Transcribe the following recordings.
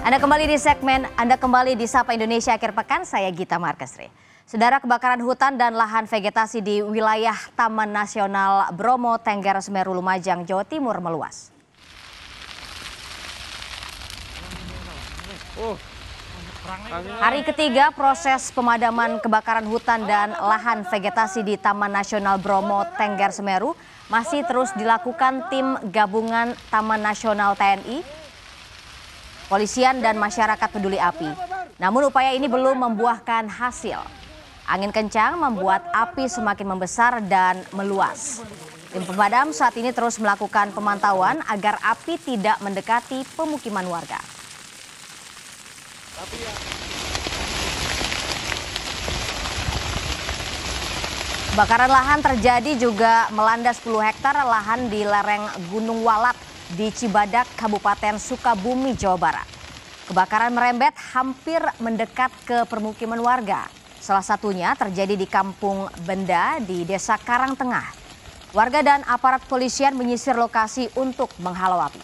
Anda kembali di Sapa Indonesia Akhir Pekan, saya Gita Markesri. Saudara, kebakaran hutan dan lahan vegetasi di wilayah Taman Nasional Bromo Tengger Semeru Lumajang, Jawa Timur meluas. Hari ketiga proses pemadaman kebakaran hutan dan lahan vegetasi di Taman Nasional Bromo Tengger Semeru masih terus dilakukan tim gabungan Taman Nasional TNI, polisian dan masyarakat peduli api. Namun upaya ini belum membuahkan hasil. Angin kencang membuat api semakin membesar dan meluas. Tim pemadam saat ini terus melakukan pemantauan agar api tidak mendekati pemukiman warga. Kebakaran lahan terjadi juga melanda 10 hektar lahan di lereng Gunung Walat di Cibadak, Kabupaten Sukabumi, Jawa Barat. Kebakaran merembet hampir mendekat ke permukiman warga. Salah satunya terjadi di Kampung Benda di Desa Karangtengah. Warga dan aparat polisian menyisir lokasi untuk menghalau api.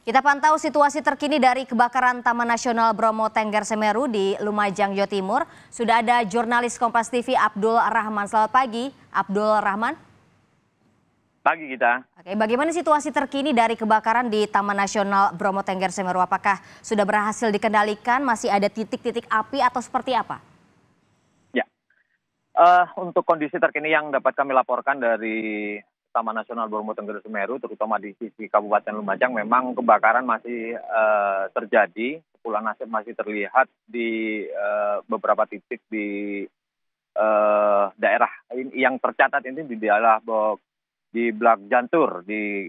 Kita pantau situasi terkini dari kebakaran Taman Nasional Bromo Tengger Semeru di Lumajang, Jawa Timur. Sudah ada jurnalis Kompas TV Abdul Rahman. Selamat pagi, Abdul Rahman. Pagi kita. Oke, bagaimana situasi terkini dari kebakaran di Taman Nasional Bromo Tengger Semeru? Apakah sudah berhasil dikendalikan? Masih ada titik-titik api atau seperti apa? Ya, untuk kondisi terkini yang dapat kami laporkan dari Taman Nasional Bromo Tengger Semeru, terutama di sisi Kabupaten Lumajang, memang kebakaran masih terjadi. Kepulan asap masih terlihat di beberapa titik di daerah yang tercatat ini di daerah di Blok Jantur. Di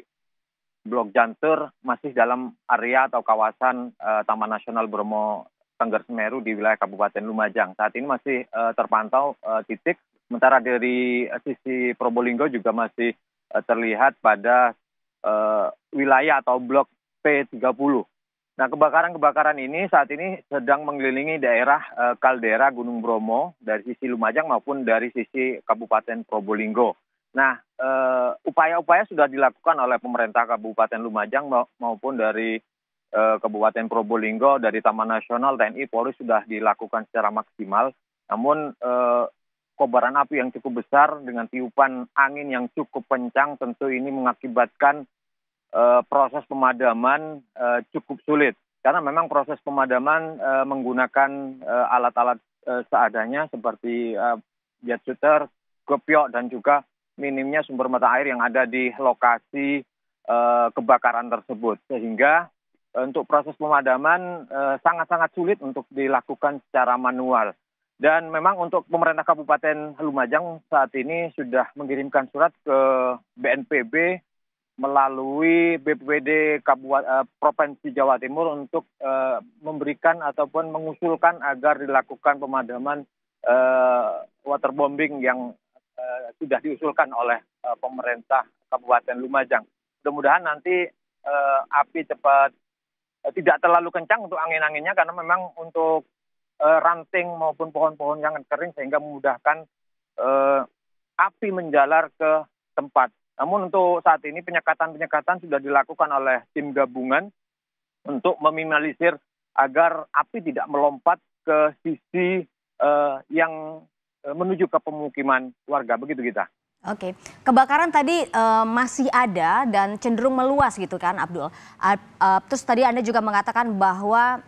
Blok Jantur masih dalam area atau kawasan Taman Nasional Bromo Tengger Semeru di wilayah Kabupaten Lumajang. Saat ini masih terpantau titik, sementara dari sisi Probolinggo juga masih terlihat pada wilayah atau blok P30. Nah, kebakaran ini saat ini sedang mengelilingi daerah kaldera Gunung Bromo dari sisi Lumajang maupun dari sisi Kabupaten Probolinggo. Nah, upaya-upaya sudah dilakukan oleh pemerintah Kabupaten Lumajang maupun dari Kabupaten Probolinggo, dari Taman Nasional, TNI, Polri sudah dilakukan secara maksimal. Namun kobaran api yang cukup besar dengan tiupan angin yang cukup kencang tentu ini mengakibatkan proses pemadaman cukup sulit. Karena memang proses pemadaman menggunakan alat-alat seadanya seperti jet shooter, gepiok, dan juga minimnya sumber mata air yang ada di lokasi kebakaran tersebut. Sehingga untuk proses pemadaman sangat-sangat sulit untuk dilakukan secara manual. Dan memang untuk pemerintah Kabupaten Lumajang saat ini sudah mengirimkan surat ke BNPB melalui BPBD Provinsi Jawa Timur untuk memberikan ataupun mengusulkan agar dilakukan pemadaman waterbombing yang sudah diusulkan oleh pemerintah Kabupaten Lumajang. Mudah-mudahan nanti api cepat tidak terlalu kencang untuk angin-anginnya, karena memang untuk ranting maupun pohon-pohon yang kering sehingga memudahkan api menjalar ke tempat. Namun untuk saat ini penyekatan sudah dilakukan oleh tim gabungan untuk meminimalisir agar api tidak melompat ke sisi yang menuju ke pemukiman warga. Begitu kita. Oke, kebakaran tadi masih ada dan cenderung meluas gitu kan, Abdul. Terus tadi Anda juga mengatakan bahwa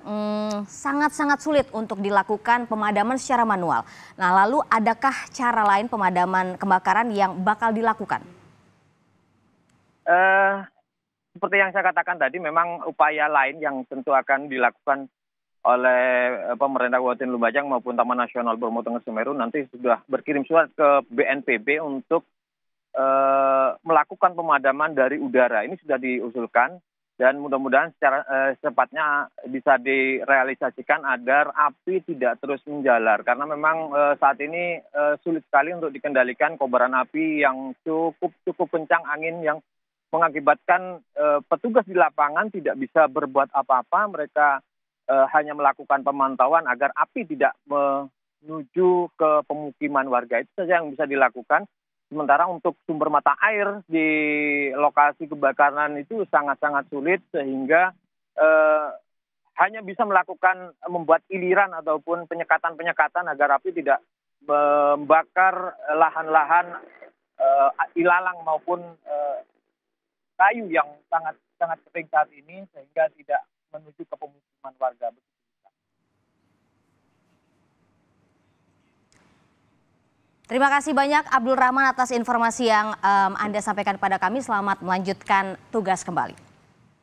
sangat-sangat sulit untuk dilakukan pemadaman secara manual. Nah, lalu adakah cara lain pemadaman kebakaran yang bakal dilakukan? Seperti yang saya katakan tadi, memang upaya lain yang tentu akan dilakukan oleh pemerintah Kabupaten Lumajang maupun Taman Nasional Bromo Tengger Semeru nanti sudah berkirim surat ke BNPB untuk melakukan pemadaman dari udara. Ini sudah diusulkan dan mudah-mudahan secara secepatnya bisa direalisasikan agar api tidak terus menjalar, karena memang saat ini sulit sekali untuk dikendalikan kobaran api yang cukup kencang, angin yang mengakibatkan petugas di lapangan tidak bisa berbuat apa-apa. Mereka hanya melakukan pemantauan agar api tidak menuju ke pemukiman warga. Itu saja yang bisa dilakukan. Sementara untuk sumber mata air di lokasi kebakaran itu sangat-sangat sulit sehingga hanya bisa membuat iliran ataupun penyekatan-penyekatan agar api tidak membakar lahan-lahan ilalang maupun kayu yang sangat kering saat ini sehingga tidak menuju ke pemukiman warga. Terima kasih banyak Abdul Rahman atas informasi yang Anda sampaikan kepada kami. Selamat melanjutkan tugas kembali.